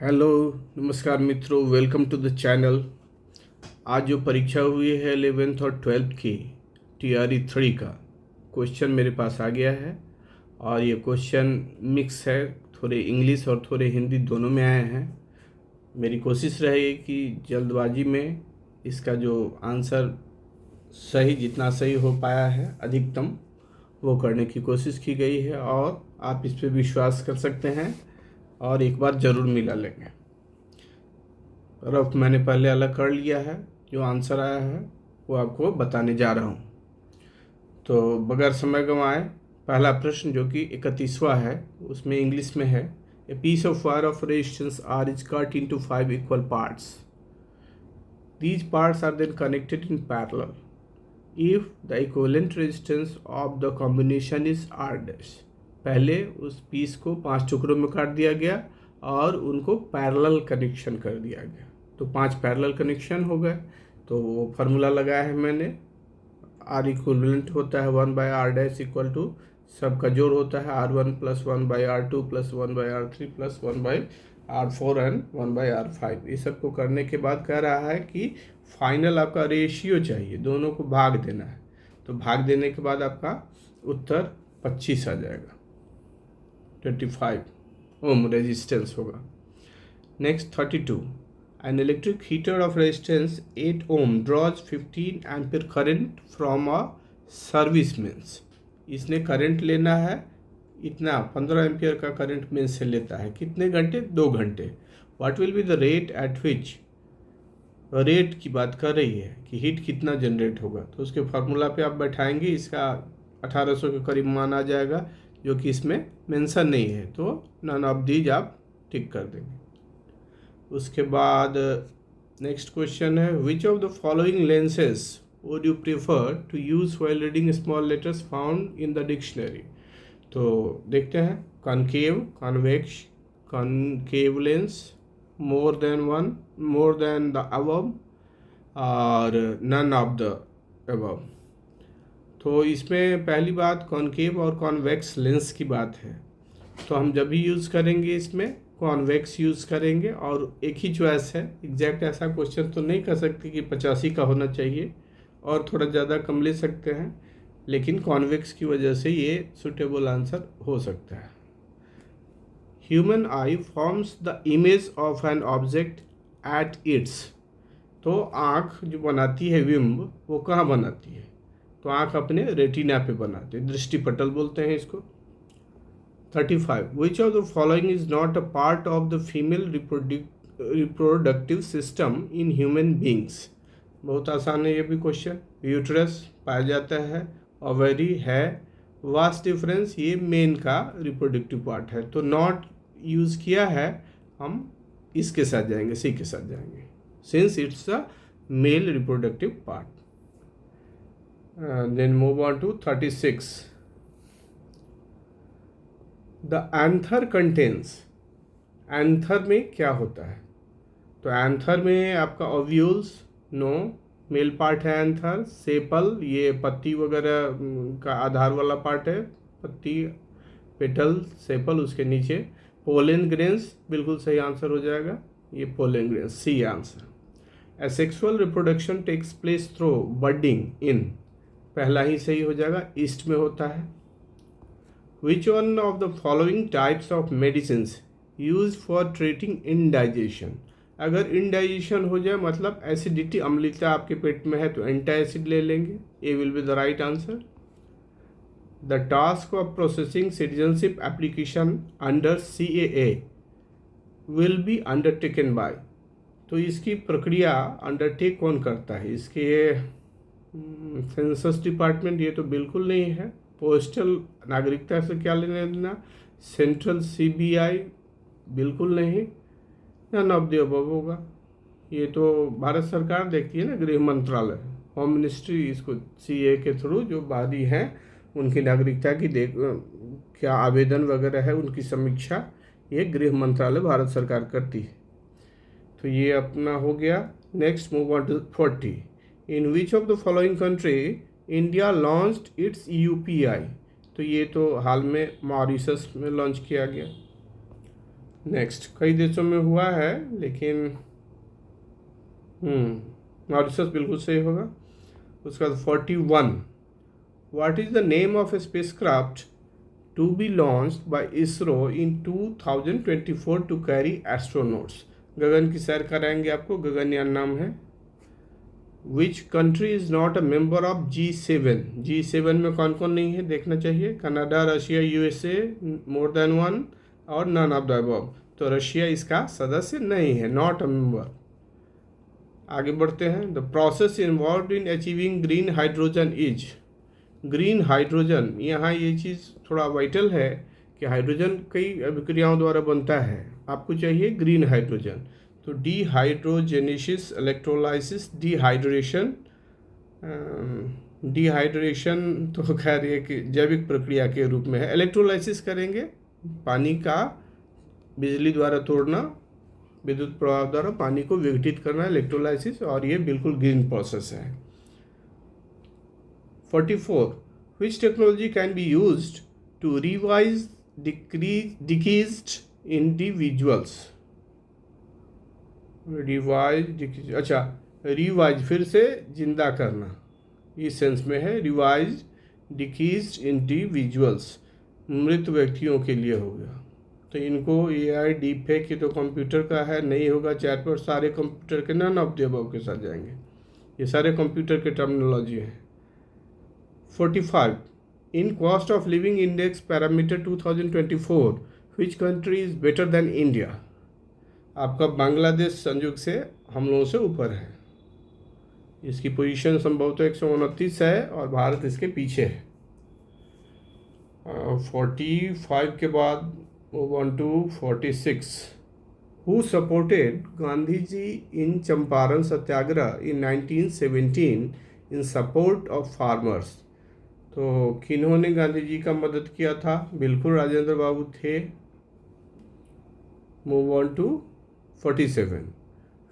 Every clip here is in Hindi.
हेलो, नमस्कार मित्रों, वेलकम टू द चैनल। आज जो परीक्षा हुई है 11th और 12th की TRE 3 का क्वेश्चन मेरे पास आ गया है। और ये क्वेश्चन मिक्स है, थोड़े इंग्लिश और थोड़े हिंदी दोनों में आए हैं। मेरी कोशिश रहेगी कि जल्दबाजी में इसका जो आंसर सही, जितना सही हो पाया है अधिकतम, वो करने की कोशिश की गई है। और आप इस पर विश्वास कर सकते हैं और एक बार ज़रूर मिला लेंगे। रफ मैंने पहले अलग कर लिया है, जो आंसर आया है वो आपको बताने जा रहा हूँ। तो बगैर समय गंवाए पहला प्रश्न जो कि 31वां है, उसमें इंग्लिश में है। A piece of wire of resistance R is cut into 5 equal parts. These parts are then connected in parallel if the equivalent resistance of the combination is R dash. पहले उस पीस को 5 टुकड़ों में काट दिया गया और उनको पैरेलल कनेक्शन कर दिया गया, तो 5 पैरेलल कनेक्शन हो गए। तो वो फार्मूला लगाया है मैंने। आर इक्विवेलेंट होता है 1/r डैश इक्वल टू, सबका जोड़ होता है R1 plus 1/r2 plus 1/r3 plus 1/r4 and 1/r5। ये सब को करने के बाद कह रहा है कि फाइनल आपका रेशियो चाहिए, दोनों को भाग देना है। तो भाग देने के बाद आपका उत्तर 25 आ जाएगा। 25 ओम रेजिस्टेंस होगा। Next 32, an electric heater of resistance 8 ohm draws 15 ampere current from a service mains। इसने करंट लेना है, इतना 15 एम्पियर का करंट मेन से लेता है। कितने घंटे? 2 घंटे। What will be the rate at which, rate की बात कर रही है कि हीट कितना जनरेट होगा। तो उसके फार्मूला पे आप बैठाएंगे, इसका 1800 के करीब मान आ जाएगा, जो कि इसमें मेंशन नहीं है। तो नन ऑफ दीज आप टिक कर देंगे। उसके बाद नेक्स्ट क्वेश्चन है, which of the following lenses would you prefer to use while reading small letters found in the dictionary. तो देखते हैं, concave, convex, concave lens, more than one, more than the above, और नन ऑफ द अबव। तो इसमें पहली बात कॉनकेव और कॉन्वेक्स लेंस की बात है। तो हम जब भी यूज़ करेंगे इसमें कॉन्वेक्स यूज़ करेंगे, और एक ही चॉइस है। एग्जैक्ट ऐसा क्वेश्चन तो नहीं कर सकते कि 85 का होना चाहिए, और थोड़ा ज़्यादा कम ले सकते हैं, लेकिन कॉन्वेक्स की वजह से ये सुटेबल आंसर हो सकता है। Human I forms the image of an object at its. तो आँख जो बनाती है बिंब, वो कहाँ बनाती है? तो आँख अपने रेटिना पे बनाते हैं, दृष्टिपटल बोलते हैं इसको। 35, which of the following is not a part of the female reproductive system in human beings। बहुत आसान है ये भी क्वेश्चन। यूट्रस पाया जाता है, ओवरी है, वास्ट डिफरेंस ये मेन का रिप्रोडक्टिव पार्ट है। तो नॉट यूज़ किया है, हम इसके साथ जाएंगे, सी के साथ जाएंगे, since it's a male reproductive part. Then move on to 36, the anther contains. Anther में क्या होता है? तो एंथर में आपका ओव्यूल्स, नो, मेल पार्ट है एंथर। सेपल, ये पत्ती वगैरह का आधार वाला पार्ट है, पत्ती, पेटल, सेपल, उसके नीचे। पोलन ग्रेन्स, बिल्कुल सही आंसर हो जाएगा, ये pollen grains, C answer. Asexual reproduction takes place through budding in, पहला ही सही हो जाएगा, ईस्ट में होता है। Which one of the following types of medicines used for treating indigestion। अगर indigestion हो जाए मतलब एसिडिटी, अम्लता आपके पेट में है, तो एंटी एसिड ले लेंगे। A will be the right answer. The task of processing citizenship application under CAA will be undertaken by. तो इसकी प्रक्रिया अंडरटेक कौन करता है? इसके सेंसस डिपार्टमेंट, ये तो बिल्कुल नहीं है। पोस्टल, नागरिकता से क्या लेने देना? सेंट्रल CBI, बिल्कुल नहीं। नन ऑफ द अबव होगा। ये तो भारत सरकार देखती है ना, गृह मंत्रालय, होम मिनिस्ट्री, इसको CA के थ्रू जो बाहरी हैं उनकी नागरिकता की क्या आवेदन वगैरह है, उनकी समीक्षा ये गृह मंत्रालय भारत सरकार करती है। तो ये अपना हो गया। Next move on to 40, in which of the following country India launched its UPI। तो ये तो हाल में मॉरिशस में लॉन्च किया गया। नेक्स्ट, कई देशों में हुआ है लेकिन मॉरिशस बिल्कुल सही होगा। उसके बाद 41, what is the name of a spacecraft to be launched by ISRO in 2024 to carry astronauts. गगन की सैर कराएंगे आपको, गगनयान नाम है। Which country is not a member of G7? G7 में कौन कौन नहीं है देखना चाहिए। Canada, Russia, USA, more than one और नन ऑफ द अबव। तो रशिया इसका सदस्य नहीं है, नॉट अ मेंबर। आगे बढ़ते हैं। The process involve in achieving green hydrogen is. Green hydrogen, यहाँ ये चीज़ थोड़ा वाइटल है कि हाइड्रोजन कई अभिक्रियाओं द्वारा बनता है, आपको चाहिए ग्रीन हाइड्रोजन। तो डिहाइड्रोजेनेसिस, इलेक्ट्रोलाइसिस, डिहाइड्रेशन। डिहाइड्रेशन तो खैर एक जैविक प्रक्रिया के रूप में है। इलेक्ट्रोलाइसिस करेंगे, पानी का बिजली द्वारा तोड़ना, विद्युत प्रवाह द्वारा पानी को विघटित करना, इलेक्ट्रोलाइसिस, और ये बिल्कुल ग्रीन प्रोसेस है। 44, which technology can be used to revise deceased individuals? अच्छा, रिवाइज फिर से जिंदा करना, इस सेंस में है। रिवाइज डिसीज्ड इंडिविजुअल्स, मृत व्यक्तियों के लिए हो गया। तो इनको AI डीपफेक की तो कंप्यूटर का है, नहीं होगा चैट पर, सारे कंप्यूटर के नन ऑफ द अबव के साथ जाएंगे। ये सारे कंप्यूटर के टर्मिनोलॉजी है। 45, in cost of living index parameter 2024 which country is better than India? आपका बांग्लादेश संयोग से हम लोगों से ऊपर है, इसकी पोजीशन संभवतः 129 है और भारत इसके पीछे है। 45 के बाद 1 to 46, who supported Gandhi ji in Champaran Satyagraha in 1917 in support of farmers? तो किन्होंने गांधी जी का मदद किया था? बिल्कुल राजेंद्र बाबू थे। Move on to 47,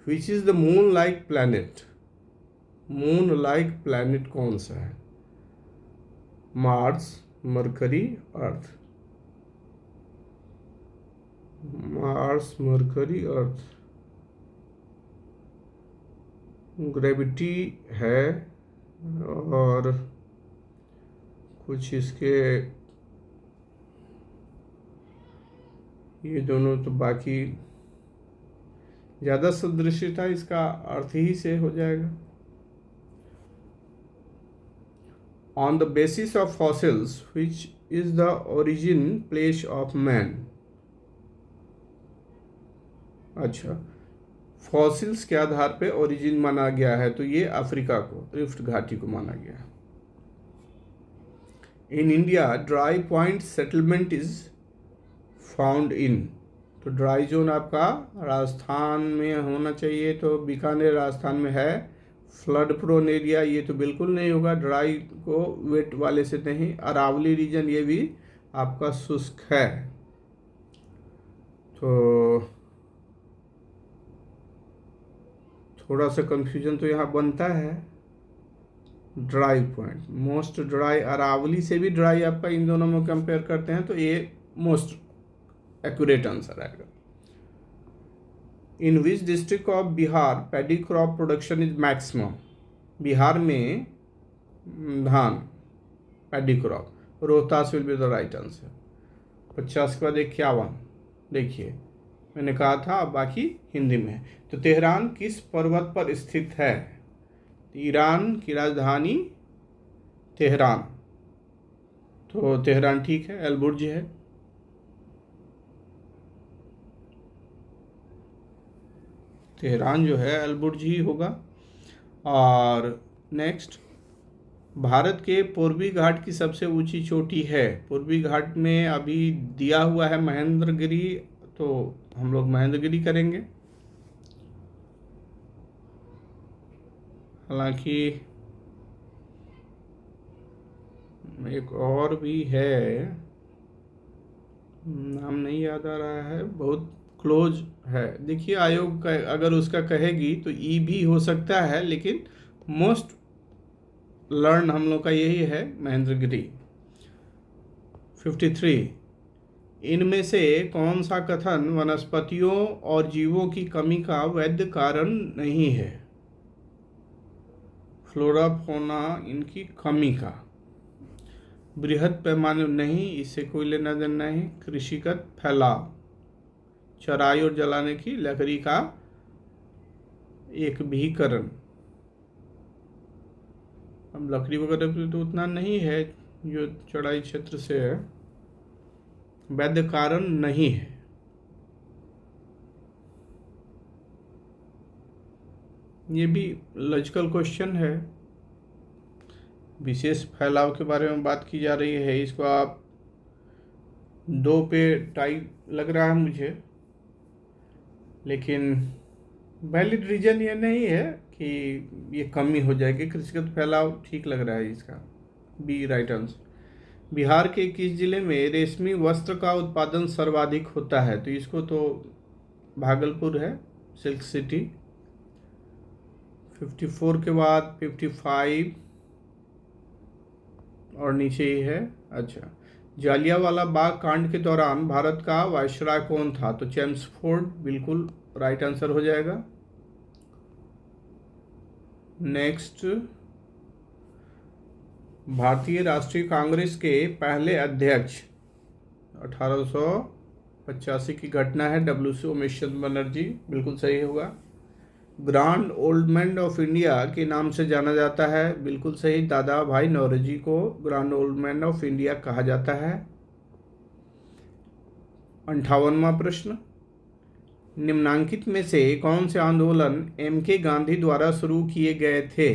which is the moon like planet? Moon like planet कौन सा है? Mars, Mercury, Earth. Mars, Mercury, Earth. Gravity है और कुछ इसके, ये दोनों तो बाकी ज़्यादा सदृश्यता इसका अर्थ ही से हो जाएगा। On the basis of fossils which is the origin place of man? अच्छा, फॉसिल्स के आधार पे ओरिजिन माना गया है, तो ये अफ्रीका को, रिफ्ट घाटी को माना गया। In India dry point settlement is found in. तो ड्राई जोन आपका राजस्थान में होना चाहिए, तो बीकानेर राजस्थान में है। फ्लड प्रोन एरिया, ये तो बिल्कुल नहीं होगा, ड्राई को वेट वाले से नहीं। अरावली रीजन, ये भी आपका शुष्क है। तो थोड़ा सा कंफ्यूजन तो यहाँ बनता है। Dry point, most dry, Aravalli से भी ड्राई आपका, इन दोनों में कंपेयर करते हैं तो ये मोस्ट एक्यूरेट आंसर आएगा। In which district of Bihar paddy crop production is maximum? Bihar में धान, paddy crop, Rohtas will be the right answer. 50 के बाद 51, देखिए मैंने कहा था, बाकी हिंदी में। तो तेहरान किस पर्वत पर स्थित है? ईरान की राजधानी तेहरान, तो तेहरान ठीक है, अलबुर्ज है। तेहरान जो है अलबुर्ज ही होगा। और नेक्स्ट, भारत के पूर्वी घाट की सबसे ऊंची चोटी है? पूर्वी घाट में अभी दिया हुआ है महेंद्रगिरी, तो हम लोग महेंद्रगिरी करेंगे। हालांकि एक और भी है, नाम नहीं याद आ रहा है, बहुत क्लोज है। देखिए आयोग का अगर उसका कहेगी तो ई भी हो सकता है, लेकिन मोस्ट लर्न हम लोग का यही है, महेंद्रगिरी। 53, इनमें से कौन सा कथन वनस्पतियों और जीवों की कमी का वैध कारण नहीं है? फ्लोरा फौना इनकी कमी का। बृहद पैमाने नहीं, इससे कोई लेना देना नहीं। कृषिगत फैलाव, चराई और जलाने की लकड़ी का एक भीकरण। अब लकड़ी वगैरह पे तो उतना नहीं है जो चढ़ाई क्षेत्र से है। वैध कारण नहीं है। ये भी लॉजिकल क्वेश्चन है। विशेष फैलाव के बारे में बात की जा रही है। इसको आप 2 पे टाई लग रहा है मुझे, लेकिन वैलिड रीजन ये नहीं है कि ये कमी हो जाएगी। कृषिगत फैलाव ठीक लग रहा है इसका, बी राइट आंसर। बिहार के किस जिले में रेशमी वस्त्र का उत्पादन सर्वाधिक होता है? तो इसको तो भागलपुर है, सिल्क सिटी। 54 के बाद 55 और नीचे ही है। अच्छा, जालियांवाला बाग कांड के दौरान भारत का वायसराय कौन था? तो चेम्सफोर्ड बिल्कुल राइट आंसर हो जाएगा। नेक्स्ट, भारतीय राष्ट्रीय कांग्रेस के पहले अध्यक्ष 1885 की घटना है। WC उमेशचंद्र बनर्जी बिल्कुल सही होगा। Grand old man of India के नाम से जाना जाता है, बिल्कुल सही। दादा भाई नौरोजी को grand old man of India कहा जाता है। 58वां प्रश्न, निम्नांकित में से कौन से आंदोलन MK गांधी द्वारा शुरू किए गए थे?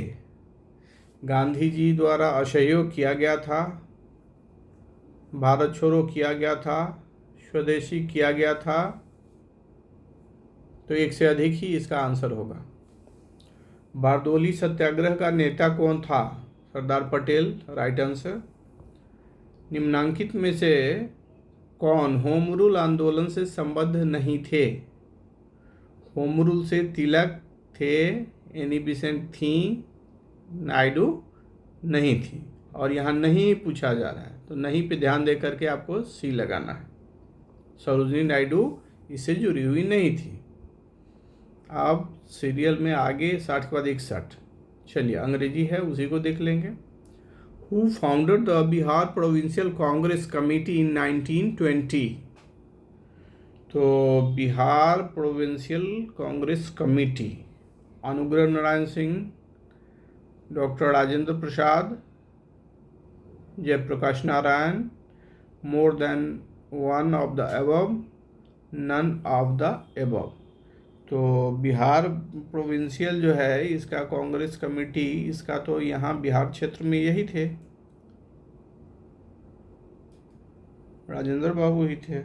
गांधी जी द्वारा असहयोग किया गया था, भारत छोड़ो किया गया था, स्वदेशी किया गया था। तो एक से अधिक ही इसका आंसर होगा। बारदोली सत्याग्रह का नेता कौन था? Sardar Patel, right answer. निम्नांकित में से कौन होम रूल आंदोलन से संबद्ध नहीं थे? होम रूल से तिलक थे, एनी बेसेंट थी, नायडू नहीं थी। और यहाँ नहीं पूछा जा रहा है, तो नहीं पे ध्यान दे करके आपको सी लगाना है। सरोजिनी नायडू इससे जुड़ी हुई नहीं थी। अब सीरियल में आगे 60 के बाद 61। चलिए, अंग्रेजी है, उसी को देख लेंगे। Who founded the Bihar Provincial Congress Committee in 1920? तो Bihar Provincial Congress Committee, Anugrah Narayan Singh, doctor Rajendra Prasad, Jayaprakash Narayan, more than one of the above, none of the above. तो बिहार प्रोविंशियल जो है इसका कांग्रेस कमेटी, इसका तो यहाँ बिहार क्षेत्र में यही थे, राजेंद्र बाबू ही थे।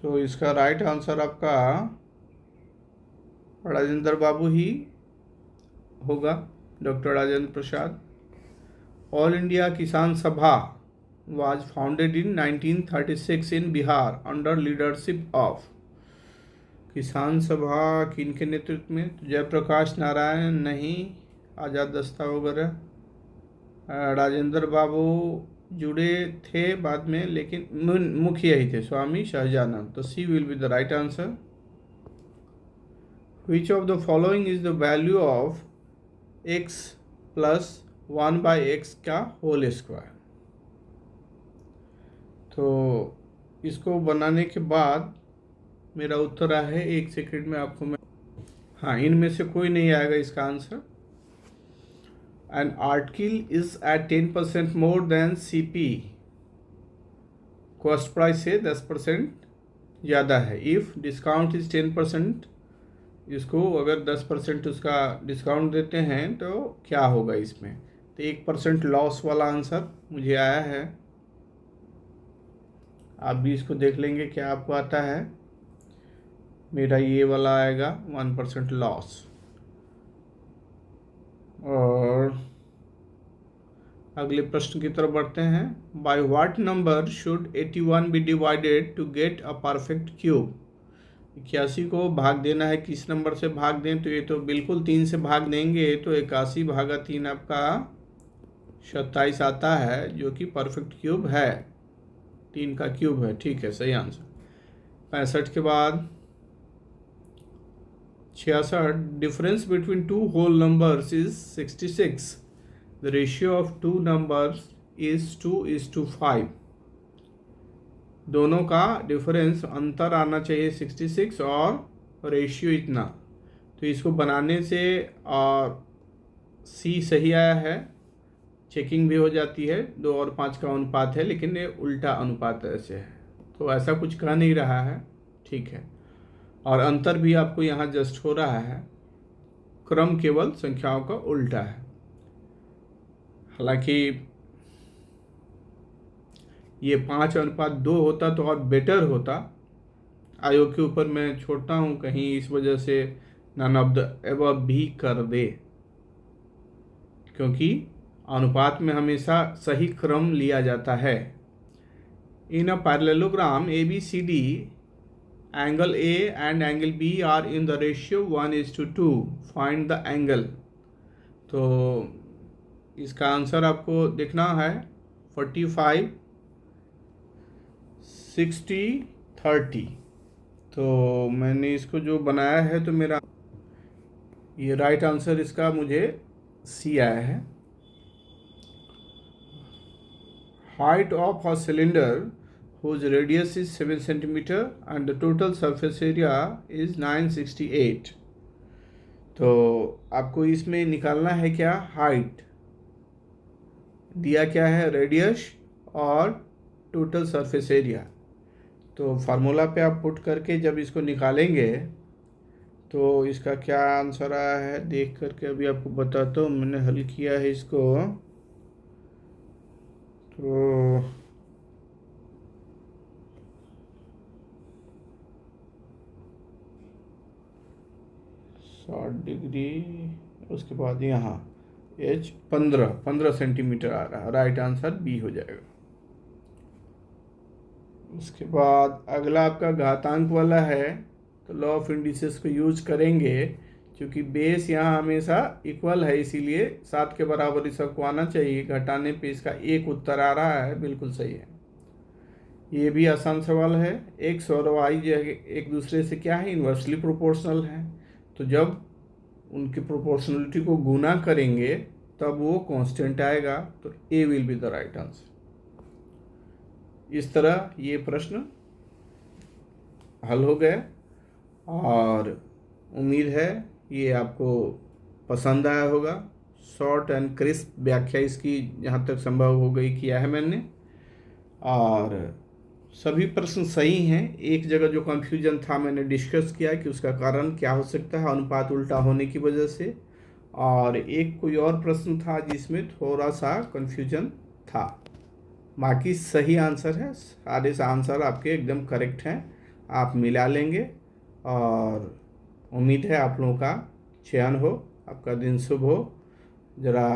तो इसका राइट आंसर आपका राजेंद्र बाबू ही होगा, डॉक्टर राजेंद्र प्रसाद। ऑल इंडिया किसान सभा was founded in 1936 in Bihar under leadership of। किसान सभा किनके नेतृत्व में? तो जयप्रकाश नारायण नहीं, आज़ाद दस्ता वगैरह। राजेंद्र बाबू जुड़े थे बाद में, लेकिन मुखिया ही थे, स्वामी सहजानंद। तो C will be the right answer. Which of the following is the value of x plus 1/x का होल स्क्वायर? तो इसको बनाने के बाद मेरा उत्तर आया है, 1 सेकेंड में आपको मैं, हाँ, इनमें से कोई नहीं आएगा इसका answer. An article is at 10% more than CP, cost price से 10% ज़्यादा है। इफ़ डिस्काउंट इज 10%, इसको अगर 10% उसका डिस्काउंट देते हैं तो क्या होगा इसमें? तो 1% लॉस वाला आंसर मुझे आया है। आप भी इसको देख लेंगे क्या आपको आता है। मेरा ये वाला आएगा 1% लॉस। और अगले प्रश्न की तरफ बढ़ते हैं। By what number should 81 be divided to get a perfect cube? 81 को भाग देना है, किस नंबर से भाग दें? तो ये तो बिल्कुल 3 से भाग देंगे, तो 81 भागा 3 आपका 27 आता है, जो कि परफेक्ट क्यूब है, 3 का क्यूब है। ठीक है, सही आंसर। 65 के बाद 66, difference between two whole numbers is 66, the ratio of two numbers is 2:5। दोनों का डिफरेंस, अंतर आना चाहिए 66 और रेशियो इतना। तो इसको बनाने से और सी सही आया है, चेकिंग भी हो जाती है। 2 और 5 का अनुपात है, लेकिन ये उल्टा अनुपात ऐसे है, तो ऐसा कुछ कह नहीं रहा है। ठीक है, और अंतर भी आपको यहाँ जस्ट हो रहा है, क्रम केवल संख्याओं का उल्टा है। हालांकि ये 5:2 होता तो और बेटर होता। आयोग के ऊपर मैं छोड़ता हूँ, कहीं इस वजह से नन ऑफ द एबव भी कर दे, क्योंकि अनुपात में हमेशा सही क्रम लिया जाता है। In a parallelogram ABCD, angle A and angle B are in the ratio 1:2, find the angle. तो इसका आंसर आपको देखना है 45, 60, 30। तो मैंने इसको जो बनाया है, तो मेरा ये राइट आंसर इसका मुझे सी आया है। Height of a cylinder whose radius is 7 centimeter and the total surface area is 968। तो आपको इसमें निकालना है क्या, हाइट दिया क्या है, रेडियस और टोटल सरफेस एरिया। तो फार्मूला पे आप पुट करके जब इसको निकालेंगे तो इसका क्या आंसर आया है देख करके अभी आपको बताता हूँ। मैंने हल किया है इसको, तो 60 डिग्री, उसके बाद यहाँ एच 15 सेंटीमीटर आ रहा है, राइट आंसर बी हो जाएगा। उसके बाद अगला आपका घातांक वाला है, तो लॉ ऑफ इंडिसेस को यूज करेंगे। क्योंकि बेस यहाँ हमेशा इक्वल है, इसीलिए 7 के बराबर इस सबको आना चाहिए। घटाने पे इसका 1 उत्तर आ रहा है, बिल्कुल सही है। ये भी आसान सवाल है। एक्स और वाई जो है एक दूसरे से क्या है, इन्वर्सली प्रोपोर्शनल है। तो जब उनकी प्रोपोर्शनलिटी को गुना करेंगे तब वो कांस्टेंट आएगा, तो A will be the right answer. इस तरह ये प्रश्न हल हो गए, और उम्मीद है ये आपको पसंद आया होगा। शॉर्ट एंड क्रिस्प व्याख्या इसकी जहाँ तक संभव हो गई किया है मैंने, और सभी प्रश्न सही हैं। एक जगह जो कंफ्यूजन था मैंने डिस्कस किया कि उसका कारण क्या हो सकता है, अनुपात उल्टा होने की वजह से। और एक कोई और प्रश्न था जिसमें थोड़ा सा कंफ्यूजन था। बाकी सही आंसर है, सारे आंसर आपके एकदम करेक्ट हैं, आप मिला लेंगे। और उम्मीद है आप लोगों का चयन हो, आपका दिन शुभ हो। ज़रा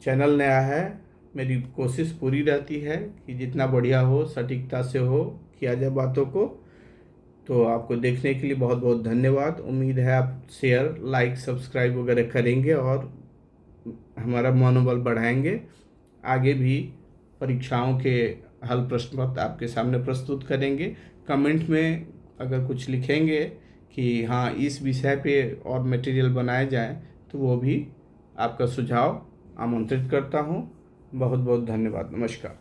चैनल नया है, मेरी कोशिश पूरी रहती है कि जितना बढ़िया हो, सटीकता से हो, किया जाए बातों को। तो आपको देखने के लिए बहुत बहुत धन्यवाद। उम्मीद है आप शेयर, लाइक, सब्सक्राइब वगैरह करेंगे और हमारा मनोबल बढ़ाएंगे। आगे भी परीक्षाओं के हल प्रश्न पत्र आपके सामने प्रस्तुत करेंगे। कमेंट में अगर कुछ लिखेंगे कि हाँ इस विषय पे और मटेरियल बनाए जाए, तो वो भी आपका सुझाव आमंत्रित करता हूँ। बहुत बहुत धन्यवाद, नमस्कार।